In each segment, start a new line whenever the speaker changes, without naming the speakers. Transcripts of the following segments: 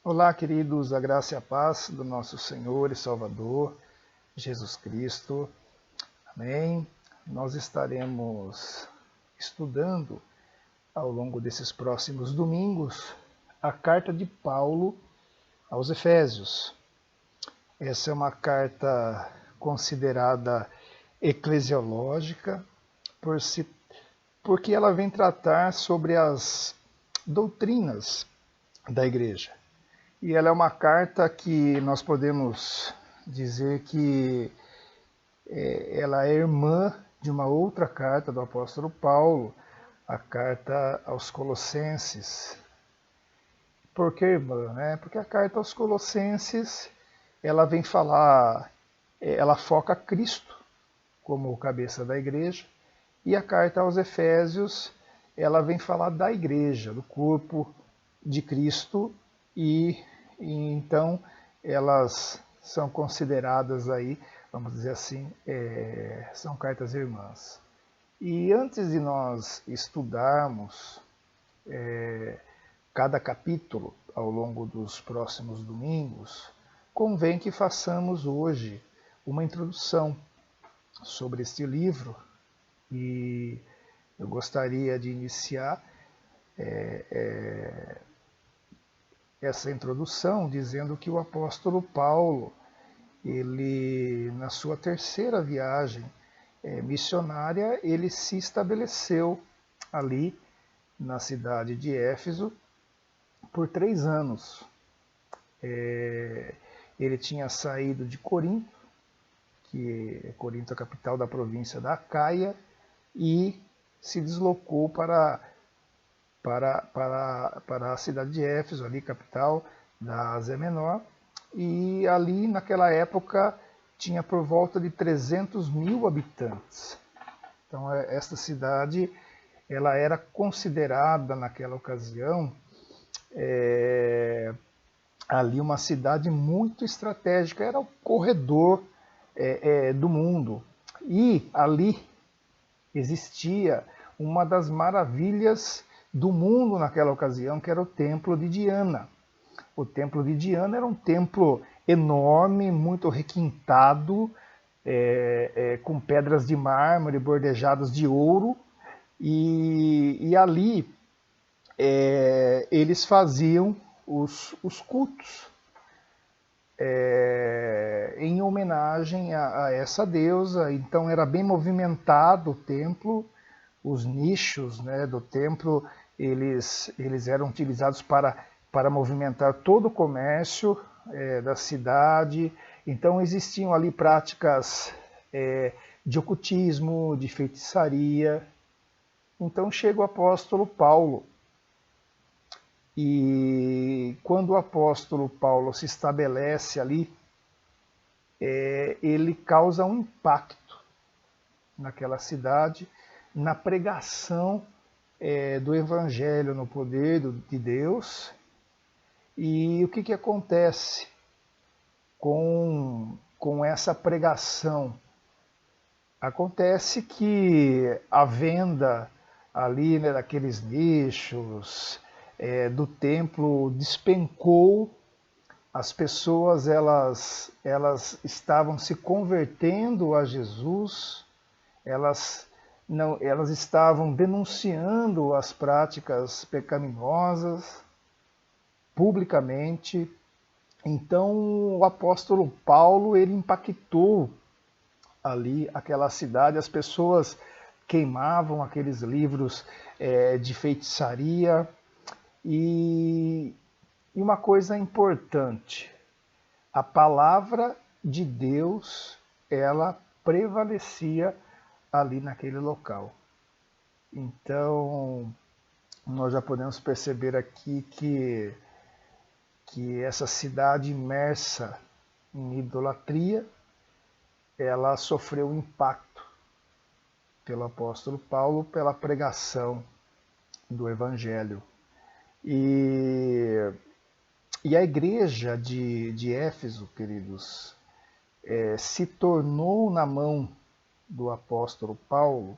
Olá, queridos, a graça e a paz do nosso Senhor e Salvador, Jesus Cristo. Amém. Nós estaremos estudando ao longo desses próximos domingos a carta de Paulo aos Efésios. Essa é uma carta considerada eclesiológica porque ela vem tratar sobre as doutrinas da igreja. E ela é uma carta que nós podemos dizer que ela é irmã de uma outra carta do apóstolo Paulo, a carta aos Colossenses. Por que irmã? Porque a carta aos Colossenses, ela vem falar, ela foca Cristo como cabeça da igreja, e a carta aos Efésios, ela vem falar da igreja, do corpo de Cristo, e então elas são consideradas aí, vamos dizer assim, são cartas irmãs. E antes de nós estudarmos cada capítulo ao longo dos próximos domingos, convém que façamos hoje uma introdução sobre este livro, e eu gostaria de iniciar essa introdução dizendo que o apóstolo Paulo, ele na sua terceira viagem missionária, ele se estabeleceu ali na cidade de Éfeso por 3 anos. Ele tinha saído de Corinto, que Corinto é a capital da província da Acaia, e se deslocou para a cidade de Éfeso, ali capital da Ásia Menor, e ali naquela época tinha por volta de 300 mil habitantes. Então esta cidade ela era considerada naquela ocasião ali uma cidade muito estratégica, era o corredor do mundo. E ali existia uma das maravilhas do mundo naquela ocasião, que era o Templo de Diana. O Templo de Diana era um templo enorme, muito requintado, com pedras de mármore bordejadas de ouro, e ali eles faziam os cultos em homenagem a essa deusa. Então era bem movimentado o templo, os nichos do templo eles eram utilizados para movimentar todo o comércio da cidade. Então existiam ali práticas de ocultismo, de feitiçaria. Então chega o apóstolo Paulo, e quando o apóstolo Paulo se estabelece ali, ele causa um impacto naquela cidade, na pregação do Evangelho no poder de Deus. E o que acontece com essa pregação? Acontece que a venda ali daqueles nichos do templo despencou. As pessoas elas estavam se convertendo a Jesus, elas estavam denunciando as práticas pecaminosas publicamente. Então o apóstolo Paulo, ele impactou ali aquela cidade. As pessoas queimavam aqueles livros de feitiçaria. E uma coisa importante, a palavra de Deus, ela prevalecia ali naquele local. Então, nós já podemos perceber aqui que essa cidade imersa em idolatria, ela sofreu um impacto pelo apóstolo Paulo, pela pregação do Evangelho. E a igreja de Éfeso, queridos, se tornou na mão do apóstolo Paulo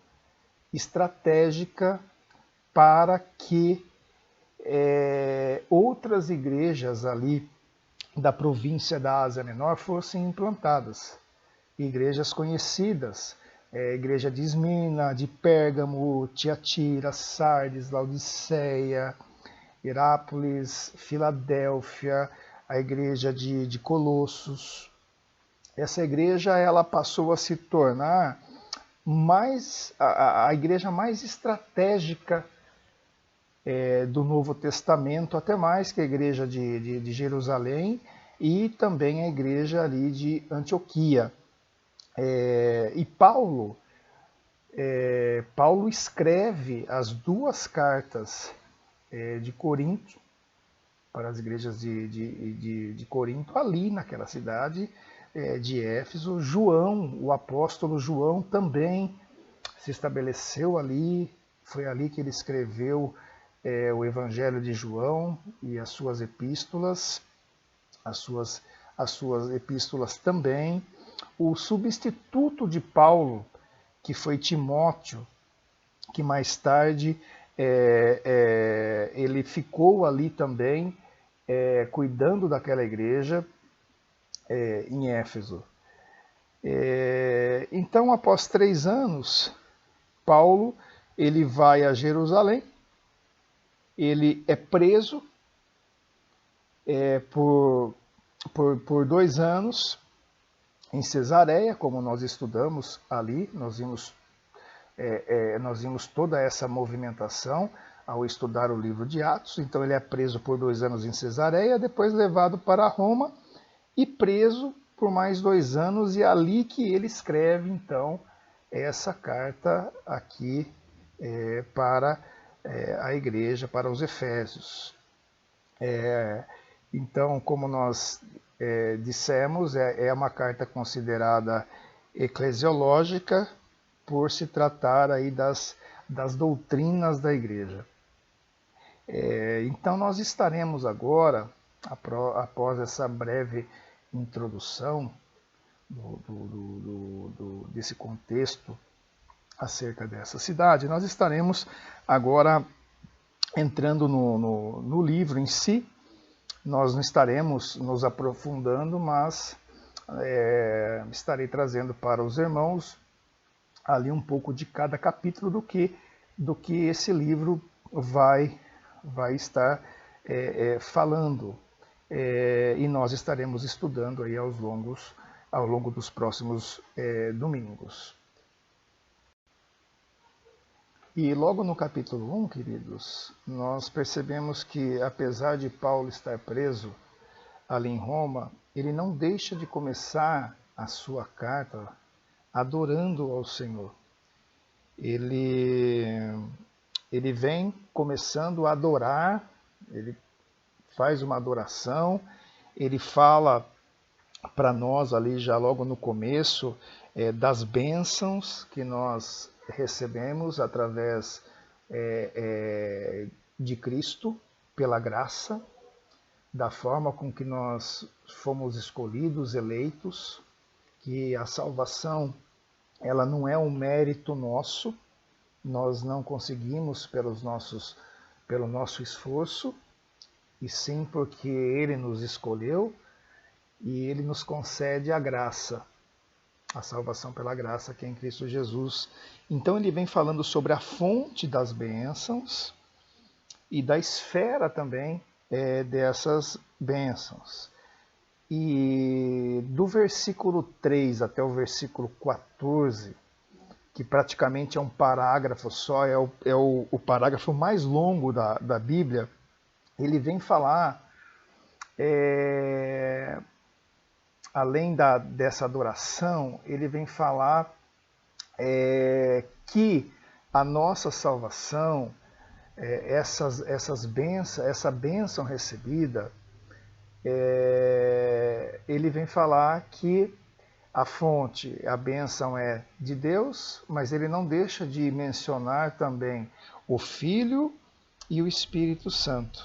estratégica para que outras igrejas ali da província da Ásia Menor fossem implantadas. Igrejas conhecidas, igreja de Esmirna, de Pérgamo, Tiatira, Sardes, Laodiceia, Herápolis, Filadélfia, a igreja de Colossos. Essa igreja ela passou a se tornar a igreja mais estratégica do Novo Testamento, até mais que a igreja de Jerusalém e também a igreja ali de Antioquia. E Paulo escreve as duas cartas de Corinto, para as igrejas de Corinto, ali naquela cidade de Éfeso. João, o apóstolo João, também se estabeleceu ali, foi ali que ele escreveu o Evangelho de João e as suas epístolas, as suas epístolas também. O substituto de Paulo, que foi Timóteo, que mais tarde ele ficou ali também cuidando daquela igreja em Éfeso. Então, após 3 anos, Paulo ele vai a Jerusalém, ele é preso por 2 anos em Cesareia, como nós estudamos ali, nós vimos toda essa movimentação ao estudar o livro de Atos. Então ele é preso por 2 anos em Cesareia, depois levado para Roma e preso por mais 2 anos, e é ali que ele escreve então essa carta aqui para a igreja, para os Efésios. Então, como nós dissemos, é uma carta considerada eclesiológica, por se tratar aí das doutrinas da igreja. Então nós estaremos agora, após essa breve introdução desse contexto acerca dessa cidade, nós estaremos agora entrando no livro em si. Nós não estaremos nos aprofundando, mas estarei trazendo para os irmãos ali um pouco de cada capítulo do que esse livro vai estar falando. E nós estaremos estudando aí ao longo dos próximos domingos. E logo no capítulo 1, queridos, nós percebemos que, apesar de Paulo estar preso ali em Roma, ele não deixa de começar a sua carta adorando ao Senhor. Ele vem começando a adorar, ele faz uma adoração, ele fala para nós ali já logo no começo das bênçãos que nós recebemos através de Cristo, pela graça, da forma com que nós fomos escolhidos, eleitos, que a salvação ela não é um mérito nosso, nós não conseguimos pelo nosso esforço, e sim porque Ele nos escolheu e Ele nos concede a graça, a salvação pela graça que é em Cristo Jesus. Então ele vem falando sobre a fonte das bênçãos e da esfera também dessas bênçãos. E do versículo 3 até o versículo 14, que praticamente é um parágrafo só, é o parágrafo mais longo da Bíblia, ele vem falar, além dessa adoração, ele vem falar que a nossa salvação, essa bênção recebida, ele vem falar que a fonte, a bênção é de Deus, mas ele não deixa de mencionar também o Filho e o Espírito Santo.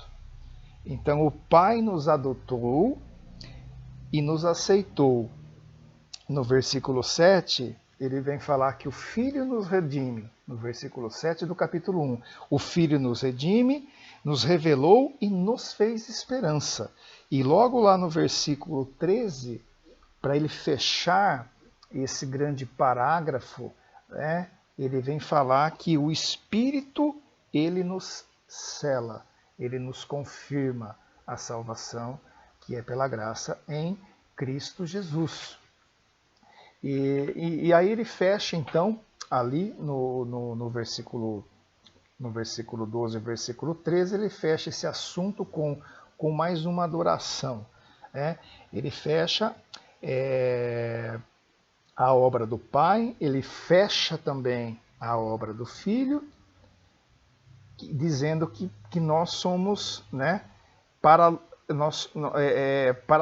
Então o Pai nos adotou e nos aceitou. No versículo 7, ele vem falar que o Filho nos redime. No versículo 7 do capítulo 1, o Filho nos redime, nos revelou e nos fez esperança. E logo lá no versículo 13, para ele fechar esse grande parágrafo, né, ele vem falar que o Espírito, ele nos sela, ele nos confirma a salvação, que é pela graça em Cristo Jesus. E aí ele fecha, então, ali no versículo 12 e versículo 13, ele fecha esse assunto com mais uma adoração. Né? Ele fecha a obra do Pai, ele fecha também a obra do Filho, dizendo que nós somos, né, para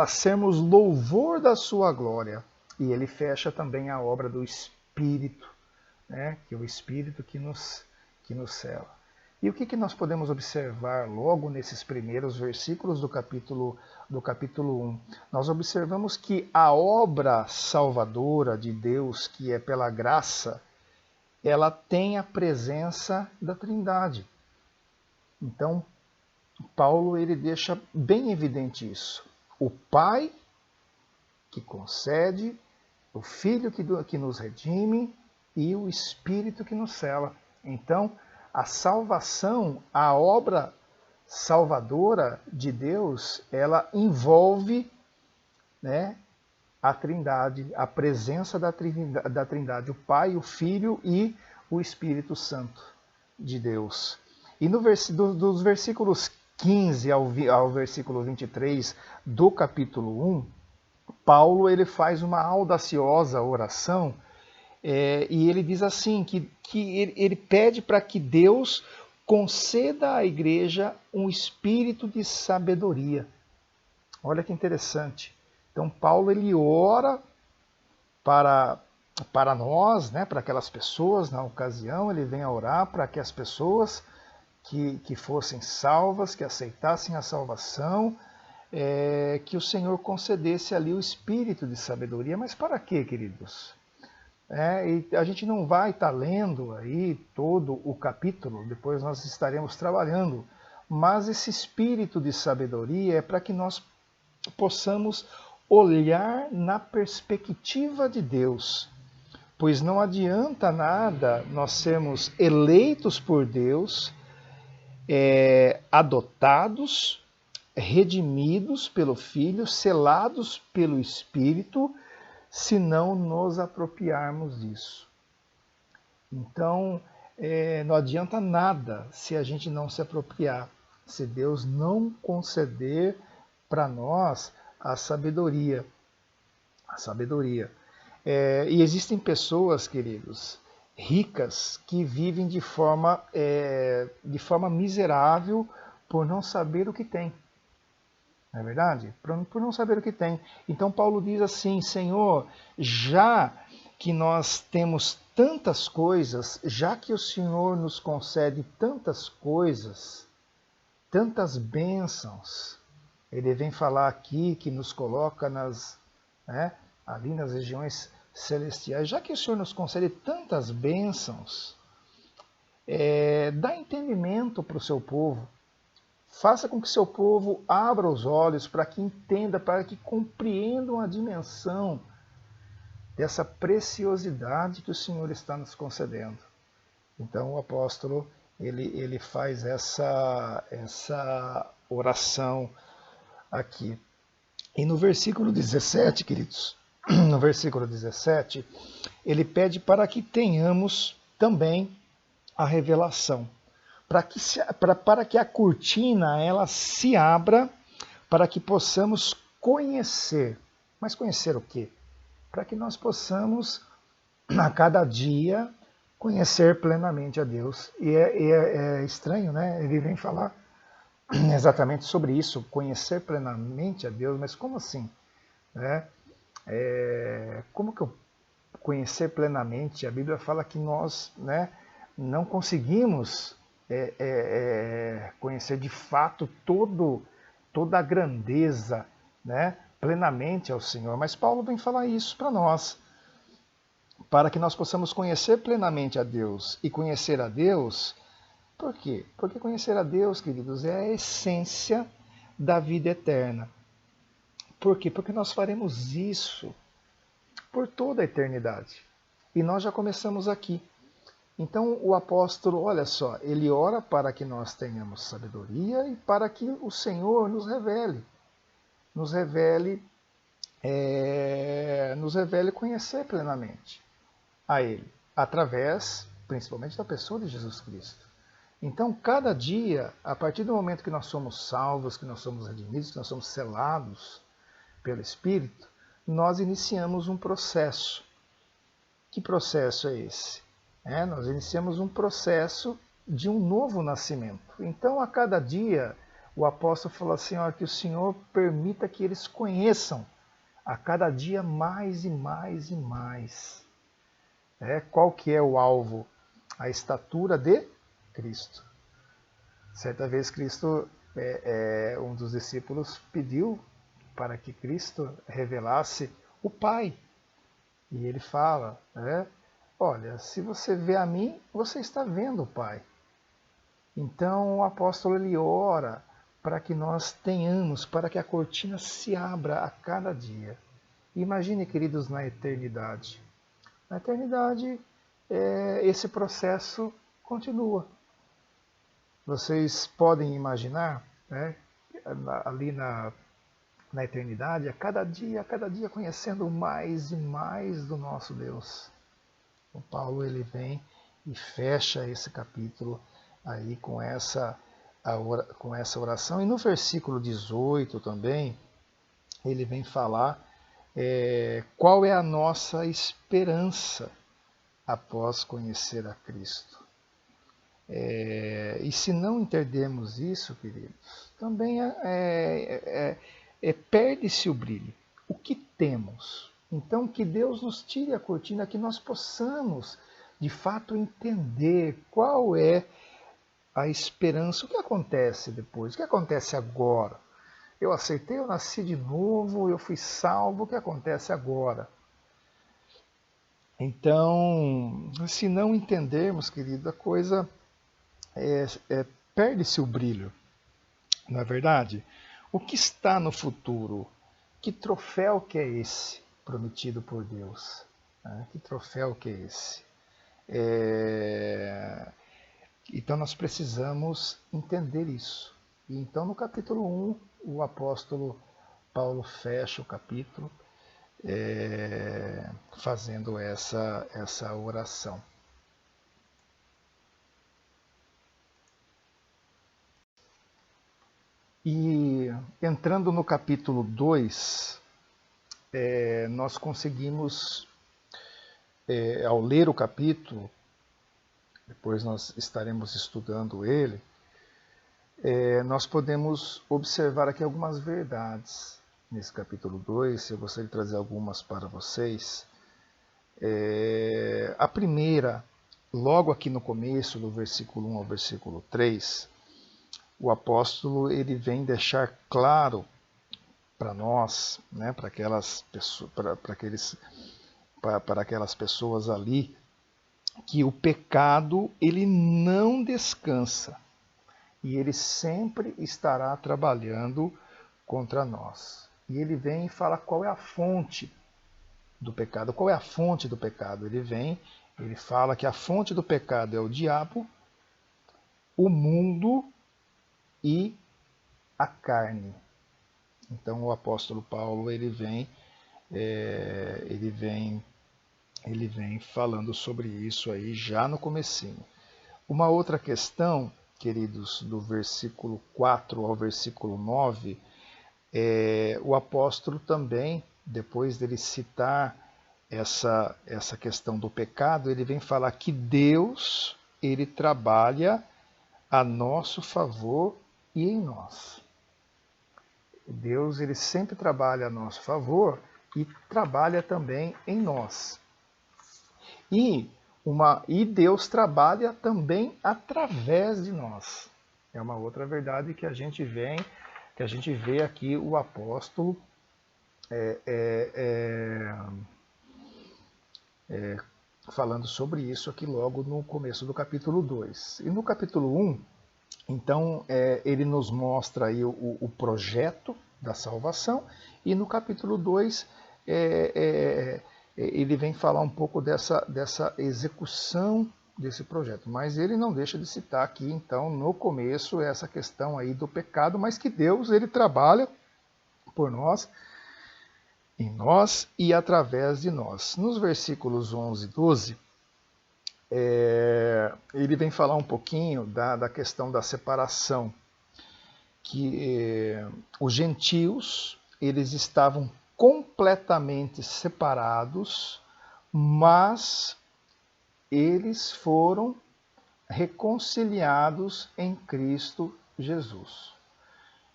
sermos louvor da sua glória. E ele fecha também a obra do Espírito, né, que é o Espírito que nos cela. E o que nós podemos observar logo nesses primeiros versículos do capítulo 1? Nós observamos que a obra salvadora de Deus, que é pela graça, ela tem a presença da Trindade. Então, Paulo ele deixa bem evidente isso. O Pai que concede, o Filho que nos redime e o Espírito que nos sela. Então, a salvação, a obra salvadora de Deus, ela envolve, né, a Trindade, a presença da Trindade, o Pai, o Filho e o Espírito Santo de Deus. E dos versículos 15 ao versículo 23 do capítulo 1, Paulo ele faz uma audaciosa oração, e ele diz assim, que ele pede para que Deus conceda à igreja um espírito de sabedoria. Olha que interessante. Então Paulo ele ora para nós, né, para aquelas pessoas na ocasião, ele vem a orar para que as pessoas que fossem salvas, que aceitassem a salvação, que o Senhor concedesse ali o espírito de sabedoria. Mas para quê, queridos? E a gente não vai estar lendo aí todo o capítulo, depois nós estaremos trabalhando, mas esse espírito de sabedoria é para que nós possamos olhar na perspectiva de Deus, pois não adianta nada nós sermos eleitos por Deus, adotados, redimidos pelo Filho, selados pelo Espírito, se não nos apropriarmos disso. Então, não adianta nada se a gente não se apropriar, se Deus não conceder para nós a sabedoria. A sabedoria. E existem pessoas, queridos, ricas, que vivem de forma miserável por não saber o que tem. Não é verdade? Por não saber o que tem. Então Paulo diz assim, Senhor, já que nós temos tantas coisas, já que o Senhor nos concede tantas coisas, tantas bênçãos, ele vem falar aqui que nos coloca ali nas regiões celestiais, já que o Senhor nos concede tantas bênçãos, dá entendimento para o seu povo. Faça com que seu povo abra os olhos para que entenda, para que compreendam a dimensão dessa preciosidade que o Senhor está nos concedendo. Então o apóstolo ele faz essa oração aqui. E no versículo 17, queridos, no versículo 17, ele pede para que tenhamos também a revelação. Para que a cortina ela se abra, para que possamos conhecer. Mas conhecer o quê? Para que nós possamos, a cada dia, conhecer plenamente a Deus. E é estranho, né? Ele vem falar exatamente sobre isso, conhecer plenamente a Deus, mas como assim? Como que eu conhecer plenamente? A Bíblia fala que nós, não conseguimos conhecer de fato toda a grandeza, plenamente ao Senhor. Mas Paulo vem falar isso para nós, para que nós possamos conhecer plenamente a Deus. E conhecer a Deus Por quê? Porque conhecer a Deus, queridos, é a essência da vida eterna. Por quê? Porque nós faremos isso por toda a eternidade. E nós já começamos aqui. Então o apóstolo, olha só, ele ora para que nós tenhamos sabedoria e para que o Senhor nos revele, nos revele conhecer plenamente a Ele, através, principalmente, da pessoa de Jesus Cristo. Então, cada dia, a partir do momento que nós somos salvos, que nós somos redimidos, que nós somos selados pelo Espírito, nós iniciamos um processo. Que processo é esse? Nós iniciamos um processo de um novo nascimento. Então, a cada dia, o apóstolo fala assim, ó, que o Senhor permita que eles conheçam a cada dia mais e mais e mais. Qual que é o alvo? A estatura de Cristo. Certa vez Cristo, um dos discípulos pediu para que Cristo revelasse o Pai. E ele fala, olha, se você vê a mim, você está vendo o Pai. Então o apóstolo ele ora para que nós tenhamos, para que a cortina se abra a cada dia. Imagine, queridos, na eternidade. Na eternidade, esse processo continua. Vocês podem imaginar, ali na eternidade, a cada dia conhecendo mais e mais do nosso Deus. O Paulo ele vem e fecha esse capítulo aí com essa oração. E no versículo 18 também, ele vem falar qual é a nossa esperança após conhecer a Cristo. E se não entendermos isso, queridos, também perde-se o brilho. O que temos? Então, que Deus nos tire a cortina, que nós possamos, de fato, entender qual é a esperança. O que acontece depois? O que acontece agora? Eu aceitei, eu nasci de novo, eu fui salvo, o que acontece agora? Então, se não entendermos, querido, a coisa perde-se o brilho, não é verdade? O que está no futuro? Que troféu que é esse prometido por Deus? Que troféu que é esse? Então nós precisamos entender isso. E então no capítulo 1, o apóstolo Paulo fecha o capítulo fazendo essa oração. E entrando no capítulo 2, nós conseguimos, ao ler o capítulo, depois nós estaremos estudando ele, nós podemos observar aqui algumas verdades nesse capítulo 2. Eu gostaria de trazer algumas para vocês. A primeira, logo aqui no começo, do versículo 1 ao versículo 3, o apóstolo ele vem deixar claro para nós, para aquelas pessoas ali, que o pecado ele não descansa e ele sempre estará trabalhando contra nós. E ele vem e fala qual é a fonte do pecado. Qual é a fonte do pecado? Ele fala que a fonte do pecado é o diabo, o mundo e a carne. Então o apóstolo Paulo ele vem falando sobre isso aí já no comecinho. Uma outra questão, queridos, do versículo 4 ao versículo 9, o apóstolo também, depois dele citar essa questão do pecado, ele vem falar que Deus ele trabalha a nosso favor e em nós. Deus ele sempre trabalha a nosso favor e trabalha também em nós. E Deus trabalha também através de nós. É uma outra verdade que a gente vê aqui o apóstolo falando sobre isso aqui logo no começo do capítulo 2. E no capítulo 1, então, ele nos mostra aí o projeto da salvação, e no capítulo 2 ele vem falar um pouco dessa execução desse projeto. Mas ele não deixa de citar aqui, então, no começo, essa questão aí do pecado, mas que Deus ele trabalha por nós, em nós e através de nós. Nos versículos 11 e 12, ele vem falar um pouquinho da questão da separação, que os gentios eles estavam completamente separados, mas eles foram reconciliados em Cristo Jesus.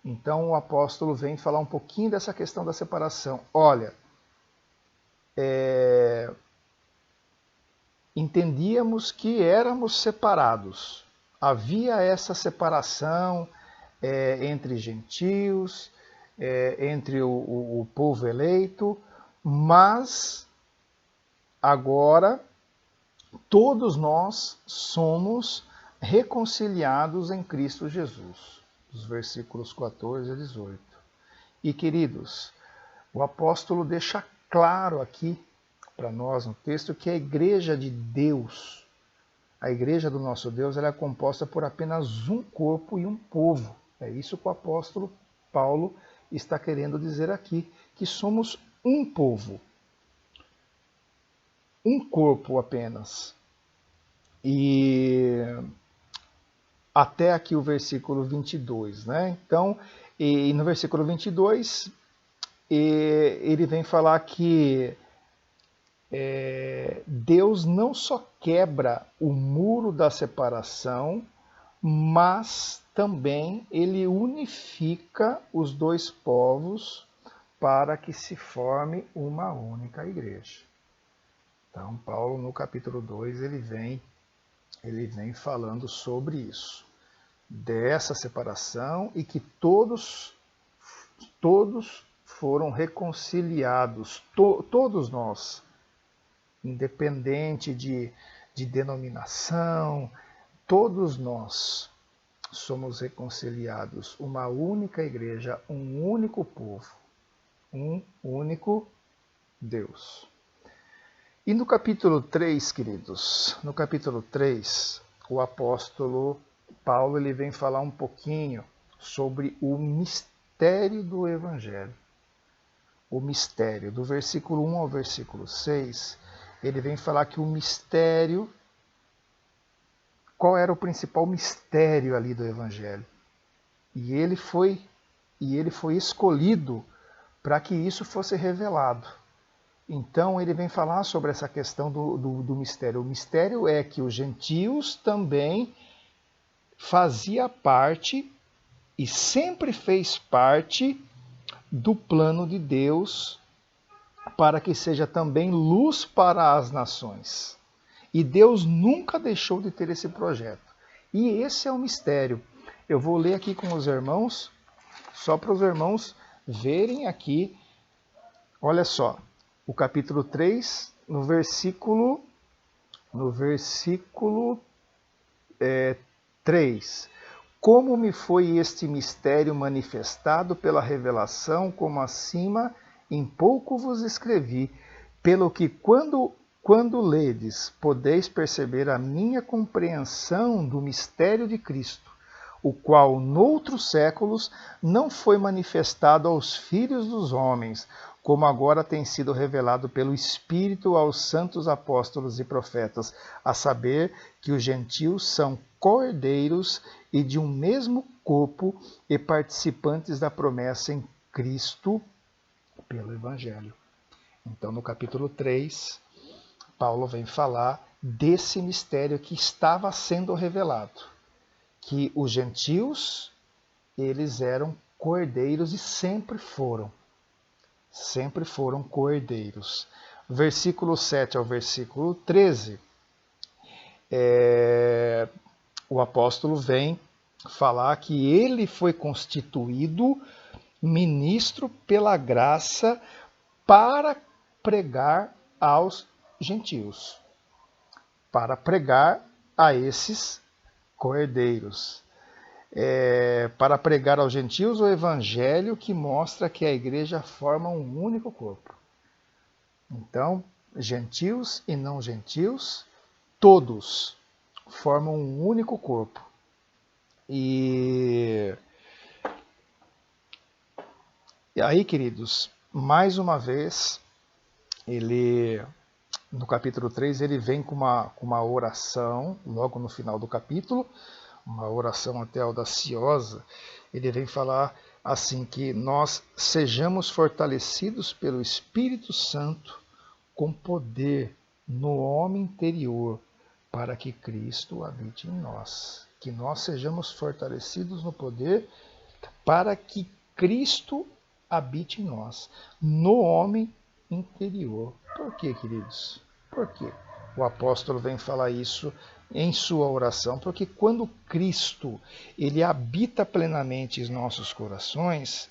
Então o apóstolo vem falar um pouquinho dessa questão da separação. Olha, entendíamos que éramos separados. Havia essa separação entre gentios, entre o povo eleito, mas agora todos nós somos reconciliados em Cristo Jesus. Dos versículos 14 a 18. E queridos, o apóstolo deixa claro aqui para nós no texto que a igreja de Deus, a igreja do nosso Deus, ela é composta por apenas um corpo e um povo. É isso que o apóstolo Paulo está querendo dizer aqui, que somos um povo, um corpo apenas. E até aqui o versículo 22, né? Então, e no versículo 22, ele vem falar que Deus não só quebra o muro da separação, mas também ele unifica os dois povos para que se forme uma única igreja. Então, Paulo, no capítulo 2, ele vem falando sobre isso, dessa separação, e que todos foram reconciliados, todos nós, independente de denominação, todos nós somos reconciliados, uma única igreja, um único povo, um único Deus. E no capítulo 3, queridos, no capítulo 3, o apóstolo Paulo ele vem falar um pouquinho sobre o mistério do Evangelho. O mistério, do versículo 1 ao versículo 6, ele vem falar que o mistério, qual era o principal mistério ali do Evangelho? E ele foi escolhido para que isso fosse revelado. Então ele vem falar sobre essa questão do mistério. O mistério é que os gentios também fazia parte e sempre fez parte do plano de Deus para que seja também luz para as nações. E Deus nunca deixou de ter esse projeto. E esse é o mistério. Eu vou ler aqui com os irmãos, só para os irmãos verem aqui. Olha só, o capítulo 3, no versículo 3. Como me foi este mistério manifestado pela revelação, como acima, em pouco vos escrevi, pelo que quando ledes, podeis perceber a minha compreensão do mistério de Cristo, o qual noutros séculos não foi manifestado aos filhos dos homens, como agora tem sido revelado pelo Espírito aos santos apóstolos e profetas, a saber que os gentios são cordeiros e de um mesmo corpo e participantes da promessa em Cristo pelo Evangelho. Então, no capítulo 3, Paulo vem falar desse mistério que estava sendo revelado, que os gentios, eles eram cordeiros e sempre foram cordeiros. Versículo 7 ao versículo 13, o apóstolo vem falar que ele foi constituído ministro pela graça para pregar aos gentios. para pregar a esses cordeiros. Para pregar aos gentios o evangelho que mostra que a igreja forma um único corpo. Então, gentios e não gentios, todos formam um único corpo. E aí, queridos, mais uma vez, no capítulo 3, ele vem com uma oração, logo no final do capítulo, uma oração até audaciosa. Ele vem falar assim, que nós sejamos fortalecidos pelo Espírito Santo com poder no homem interior, para que Cristo habite em nós. Que nós sejamos fortalecidos no poder para que Cristo habite em nós, no homem interior. Por quê, queridos? Por quê? O apóstolo vem falar isso em sua oração, porque quando Cristo ele habita plenamente em nossos corações,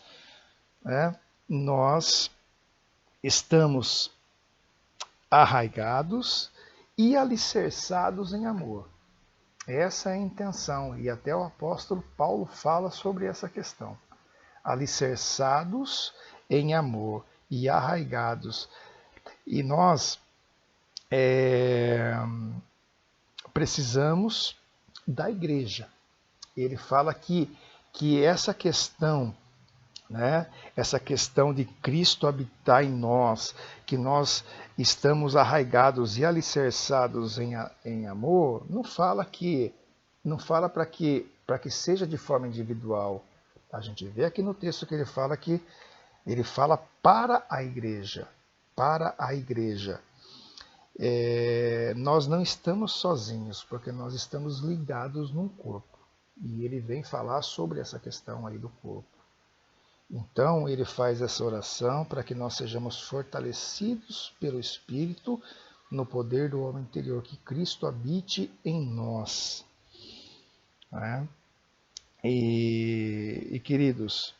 nós estamos arraigados e alicerçados em amor. Essa é a intenção, e até o apóstolo Paulo fala sobre essa questão. Alicerçados em amor e arraigados. E nós precisamos da igreja. Ele fala que essa questão, essa questão de Cristo habitar em nós, que nós estamos arraigados e alicerçados em amor, não fala para que seja de forma individual. A gente vê aqui no texto que ele fala para a igreja. Para a igreja. Nós não estamos sozinhos, porque nós estamos ligados num corpo. E ele vem falar sobre essa questão aí do corpo. Então ele faz essa oração para que nós sejamos fortalecidos pelo Espírito no poder do homem interior, que Cristo habite em nós. E queridos,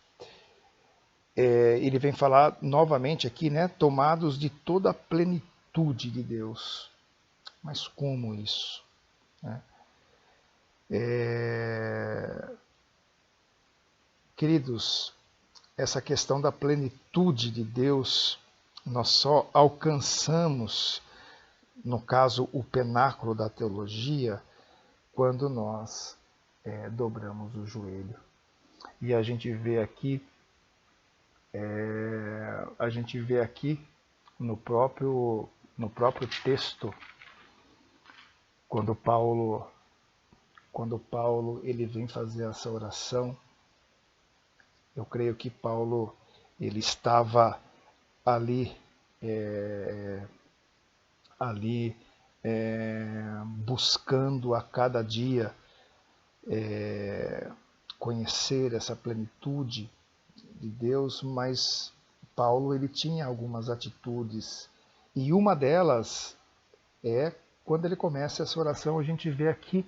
ele vem falar novamente aqui, tomados de toda a plenitude de Deus. Mas como isso? Queridos, essa questão da plenitude de Deus, nós só alcançamos, no caso, o penáculo da teologia, quando nós dobramos o joelho. E a gente vê aqui no próprio texto, quando Paulo ele vem fazer essa oração, eu creio que Paulo ele estava ali buscando a cada dia conhecer essa plenitude de Deus, mas Paulo ele tinha algumas atitudes, e uma delas é quando ele começa essa oração. A gente vê aqui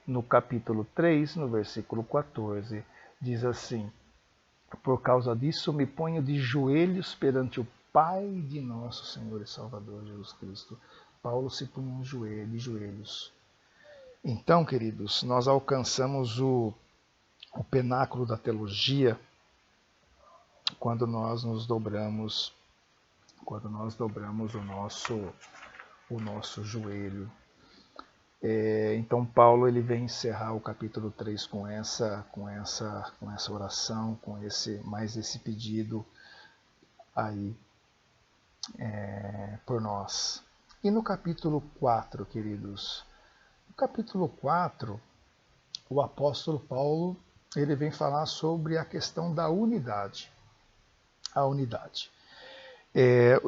no capítulo 3, no versículo 14, diz assim: por causa disso me ponho de joelhos perante o Pai de nosso Senhor e Salvador Jesus Cristo. Paulo se punha de joelhos. Então, queridos, nós alcançamos o penáculo da teologia quando nós dobramos o nosso joelho. Então Paulo ele vem encerrar o capítulo 3 com essa oração, com esse pedido aí por nós. E no capítulo 4, queridos, no capítulo 4, o apóstolo Paulo ele vem falar sobre a questão da unidade. A unidade.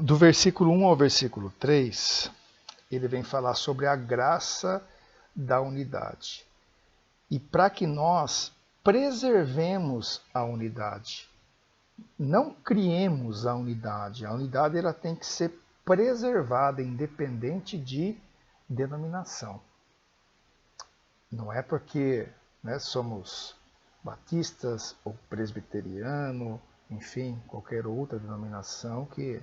Do versículo 1 ao versículo 3, ele vem falar sobre a graça da unidade. E para que nós preservemos a unidade, não criemos a unidade ela tem que ser preservada, independente de denominação. Não é porque somos batistas ou presbiteriano, enfim, qualquer outra denominação que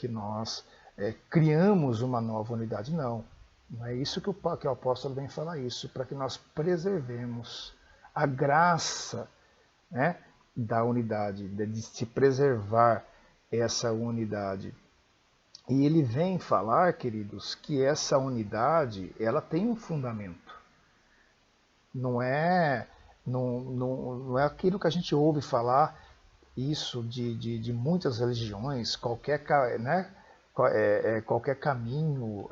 nós criamos uma nova unidade, não. Não é isso que o apóstolo vem falar isso, para que nós preservemos a graça, né, da unidade, de se preservar essa unidade. E ele vem falar, queridos, que essa unidade ela tem um fundamento. Não é, não é aquilo que a gente ouve falar, isso de muitas religiões, qualquer, né, qualquer caminho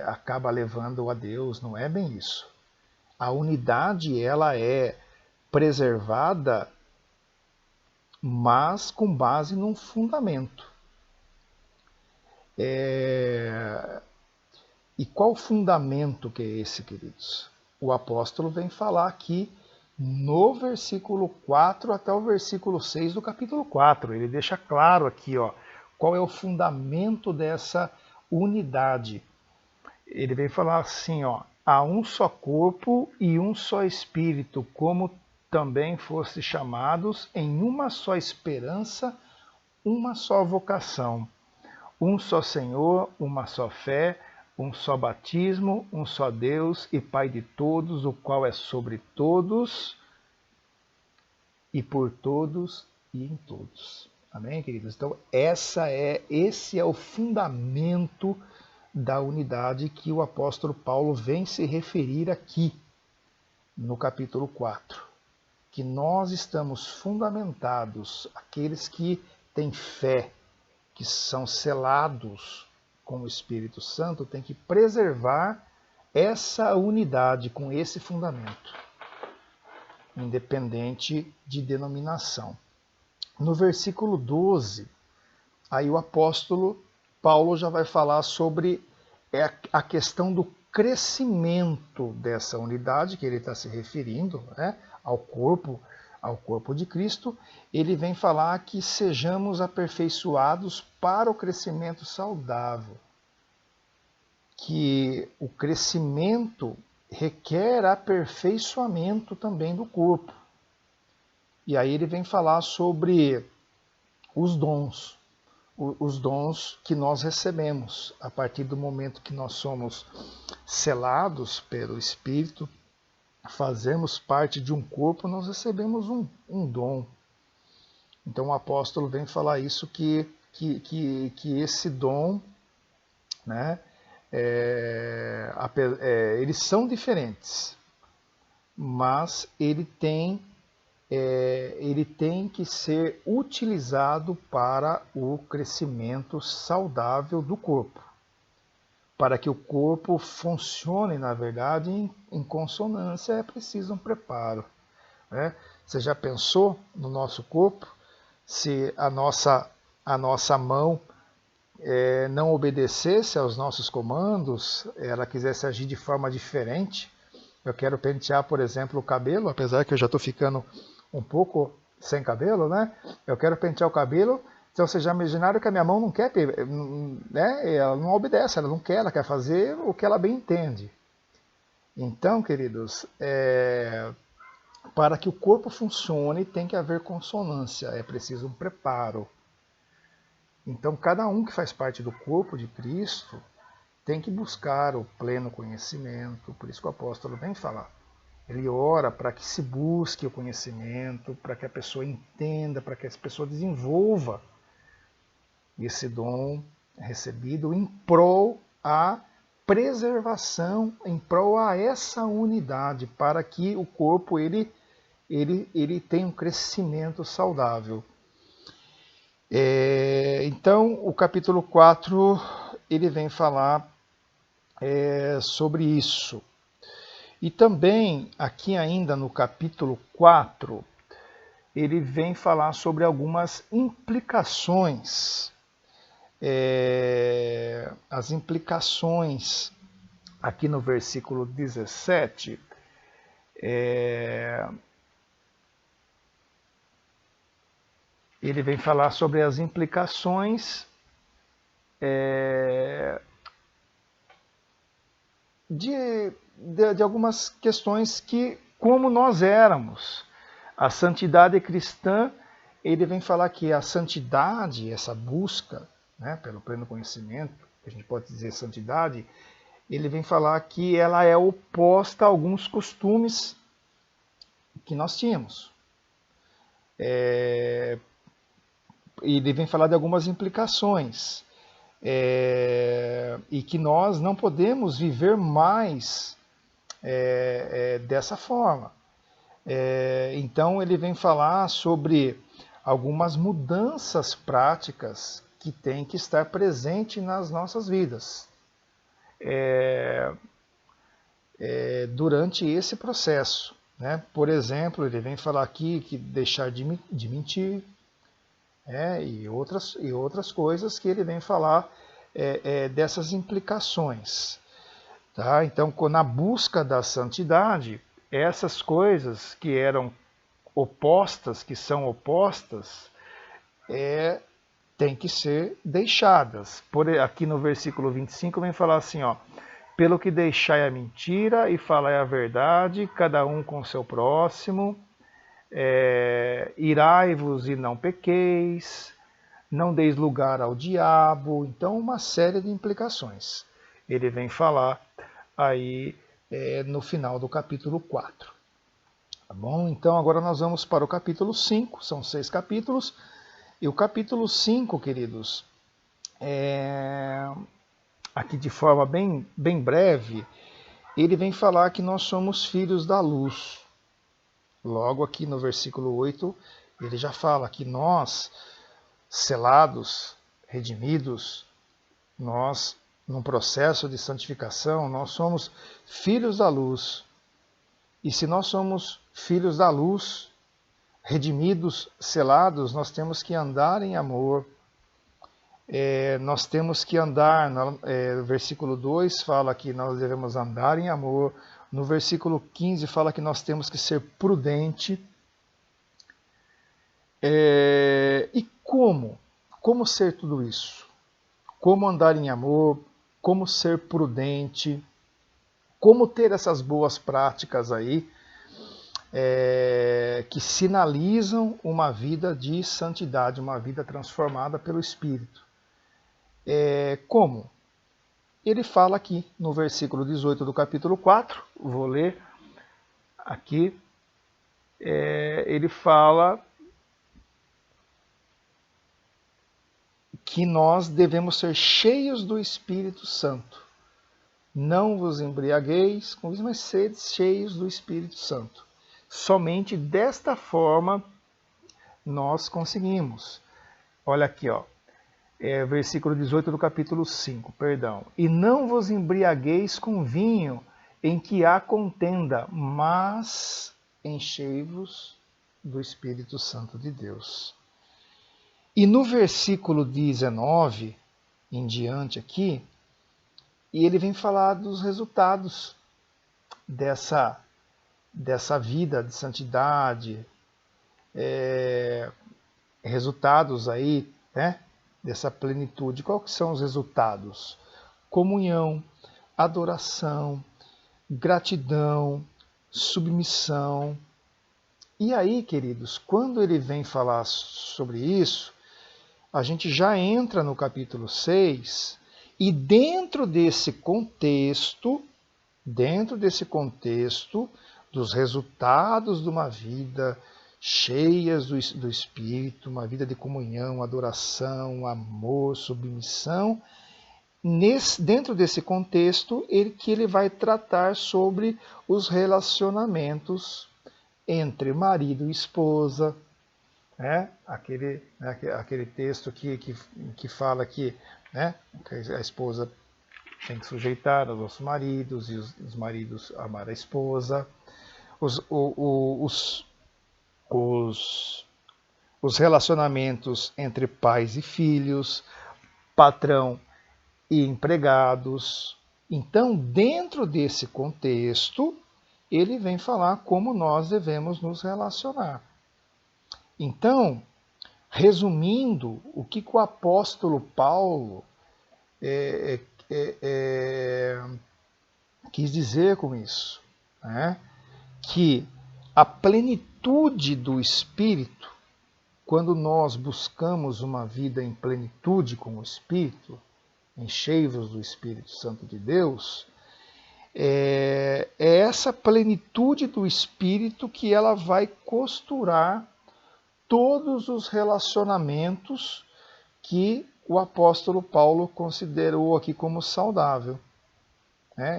acaba levando a Deus. Não é bem isso. A unidade ela é preservada, mas com base num fundamento. E qual fundamento que é esse, queridos? O apóstolo vem falar aqui no versículo 4 até o versículo 6 do capítulo 4. Ele deixa claro aqui, ó, qual é o fundamento dessa unidade. Ele vem falar assim, ó: há um só corpo e um só espírito, como também foste chamados em uma só esperança, uma só vocação. Um só Senhor, uma só fé, um só batismo, um só Deus e Pai de todos, o qual é sobre todos e por todos e em todos. Amém, queridos? Então, esse é o fundamento da unidade que o apóstolo Paulo vem se referir aqui no capítulo 4. Que nós estamos fundamentados, aqueles que têm fé, que são selados com o Espírito Santo, tem que preservar essa unidade com esse fundamento, independente de denominação. No versículo 12, aí o apóstolo Paulo já vai falar sobre a questão do crescimento dessa unidade, que ele está se referindo, né, ao corpo de Cristo. Ele vem falar que sejamos aperfeiçoados para o crescimento saudável, que o crescimento requer aperfeiçoamento também do corpo. E aí ele vem falar sobre os dons que nós recebemos a partir do momento que nós somos selados pelo Espírito, fazemos parte de um corpo, nós recebemos um dom. Então o apóstolo vem falar isso, que esse dom, né, eles são diferentes, mas ele tem que ser utilizado para o crescimento saudável do corpo, para que o corpo funcione, na verdade, em consonância. É preciso um preparo, né? Você já pensou no nosso corpo, se a nossa mão não obedecesse aos nossos comandos, ela quisesse agir de forma diferente? Eu quero pentear, por exemplo, o cabelo, apesar que eu já estou ficando um pouco sem cabelo, né? Eu quero pentear o cabelo. Então vocês já imaginaram que a minha mão não quer, né? Ela não obedece, ela não quer, ela quer fazer o que ela bem entende. Então, queridos, para que o corpo funcione tem que haver consonância, é preciso um preparo. Então cada um que faz parte do corpo de Cristo tem que buscar o pleno conhecimento. Por isso que o apóstolo vem falar. Ele ora para que se busque o conhecimento, para que a pessoa entenda, para que a pessoa desenvolva esse dom recebido em prol à preservação, em prol a essa unidade, para que o corpo ele tenha um crescimento saudável. Então, o capítulo 4 ele vem falar sobre isso. E também, aqui ainda no capítulo 4, ele vem falar sobre algumas implicações. As implicações, aqui no versículo 17, ele vem falar sobre as implicações de algumas questões que, como nós éramos, a santidade cristã, ele vem falar que a santidade, essa busca, né, pelo pleno conhecimento, que a gente pode dizer santidade, ele vem falar que ela é oposta a alguns costumes que nós tínhamos. Ele vem falar de algumas implicações. E que nós não podemos viver mais dessa forma. Então ele vem falar sobre algumas mudanças práticas que têm que estar presentes nas nossas vidas durante esse processo. Né? Por exemplo, ele vem falar aqui que deixar de mentir, e outras coisas que ele vem falar dessas implicações. Tá? Então, na busca da santidade, essas coisas que eram opostas, que são opostas, têm que ser deixadas. Aqui no versículo 25 vem falar assim, ó, pelo que deixai a mentira e falai a verdade, cada um com seu próximo, irai-vos e não pequeis, não deis lugar ao diabo. Então, uma série de implicações. Ele vem falar aí no final do capítulo 4. Tá bom? Então, agora nós vamos para o capítulo 5, são 6 capítulos. E o capítulo 5, queridos, aqui de forma bem breve, ele vem falar que nós somos filhos da luz. Logo aqui no versículo 8, ele já fala que nós, selados, redimidos, nós, num processo de santificação, nós somos filhos da luz. E se nós somos filhos da luz, redimidos, selados, nós temos que andar em amor. Nós temos que andar, no versículo 2 fala que nós devemos andar em amor. No versículo 15 fala que nós temos que ser prudente. E como? Como ser tudo isso? Como andar em amor? Como ser prudente? Como ter essas boas práticas aí que sinalizam uma vida de santidade, uma vida transformada pelo Espírito? Como? Ele fala aqui no versículo 18 do capítulo 4, vou ler aqui, ele fala que nós devemos ser cheios do Espírito Santo. Não vos embriagueis com isso, mas sede cheios do Espírito Santo. Somente desta forma nós conseguimos. Olha aqui, ó. Versículo 18 do capítulo 5, perdão. E não vos embriagueis com vinho em que há contenda, mas enchei-vos do Espírito Santo de Deus. E no versículo 19, em diante aqui, ele vem falar dos resultados dessa vida de santidade, resultados aí, né? Dessa plenitude. Quais que são os resultados? Comunhão, adoração, gratidão, submissão. E aí, queridos, quando ele vem falar sobre isso, a gente já entra no capítulo 6 e dentro desse contexto dos resultados de uma vida cheias do Espírito, uma vida de comunhão, adoração, amor, submissão. Dentro desse contexto, ele vai tratar sobre os relacionamentos entre marido e esposa. Aquele texto que fala que a esposa tem que sujeitar aos nossos maridos e os maridos amar a esposa. Os relacionamentos entre pais e filhos, patrão e empregados. Então, dentro desse contexto, ele vem falar como nós devemos nos relacionar. Então, resumindo, o que o apóstolo Paulo quis dizer com isso? Que a plenitude do Espírito, quando nós buscamos uma vida em plenitude com o Espírito, enchei-vos do Espírito Santo de Deus, é essa plenitude do Espírito que ela vai costurar todos os relacionamentos que o apóstolo Paulo considerou aqui como saudável.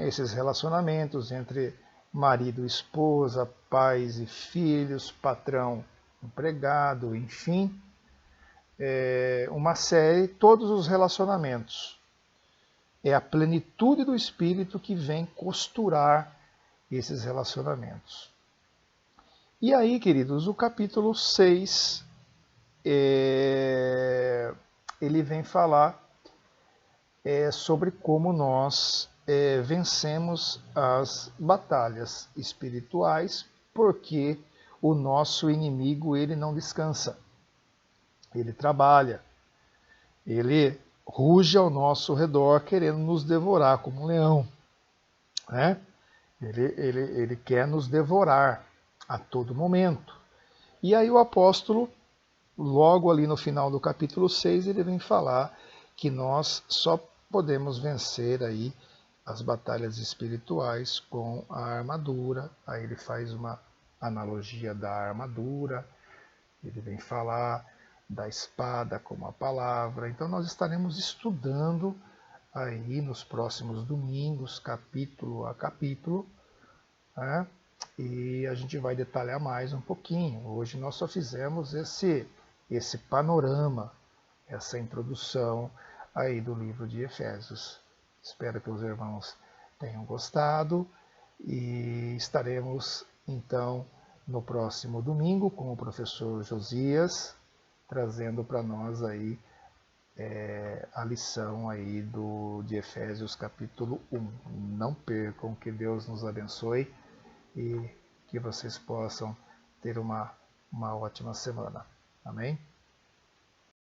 Esses relacionamentos entre marido e esposa, pais e filhos, patrão, empregado, enfim, uma série, todos os relacionamentos. É a plenitude do Espírito que vem costurar esses relacionamentos. E aí, queridos, o capítulo 6, ele vem falar sobre como nós vencemos as batalhas espirituais, porque o nosso inimigo ele não descansa, ele trabalha, ele ruge ao nosso redor querendo nos devorar como um leão, né? Ele quer nos devorar a todo momento. E aí o apóstolo, logo ali no final do capítulo 6, ele vem falar que nós só podemos vencer aí as batalhas espirituais com a armadura. Aí ele faz uma analogia da armadura, ele vem falar da espada como a palavra. Então nós estaremos estudando aí nos próximos domingos, capítulo a capítulo, né? E a gente vai detalhar mais um pouquinho. Hoje nós só fizemos esse panorama, essa introdução aí do livro de Efésios. Espero que os irmãos tenham gostado e estaremos então no próximo domingo com o professor Josias trazendo para nós aí a lição aí de Efésios capítulo 1. Não percam, que Deus nos abençoe e que vocês possam ter uma ótima semana. Amém?